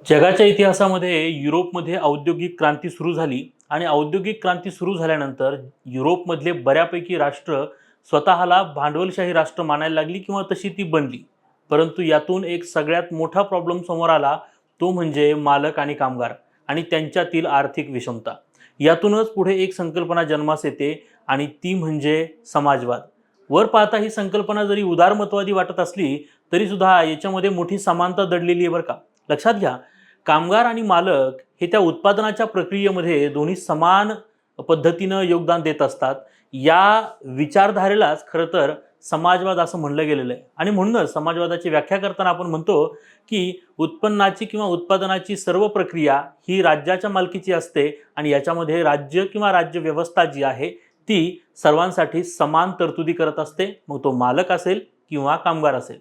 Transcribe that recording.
जगाच्या इतिहासामध्ये युरोपमध्ये औद्योगिक क्रांती सुरू झाली आणि औद्योगिक क्रांती सुरू झाल्यानंतर युरोपमधले बऱ्यापैकी राष्ट्र स्वतःला भांडवलशाही राष्ट्र मानायला लागली किंवा तशी ती बनली. परंतु यातून एक सगळ्यात मोठा प्रॉब्लेम समोर आला, तो म्हणजे मालक आणि कामगार आणि त्यांच्यातील आर्थिक विषमता. यातूनच पुढे एक संकल्पना जन्मास येते आणि ती म्हणजे समाजवाद. वर पाहता ही संकल्पना जरी उदारमतवादी वाटत असली तरी सुद्धा याच्यामध्ये मोठी समानता दडलेली आहे बरं का. लक्षात घ्या, कामगार आणि मालक हे त्या उत्पादनाच्या प्रक्रियेमध्ये दोन्ही समान पद्धतीनं योगदान देत असतात. या विचारधारेलाच खरं तर समाजवाद असं म्हणलं गेलेलं आहे आणि म्हणूनच समाजवादाची व्याख्या करताना आपण म्हणतो की उत्पन्नाची किंवा उत्पादनाची सर्व प्रक्रिया ही राज्याच्या मालकीची असते आणि याच्यामध्ये राज्य किंवा राज्य व्यवस्था जी आहे ती सर्वांसाठी समान तरतुदी करत असते, मग तो मालक असेल किंवा कामगार असेल.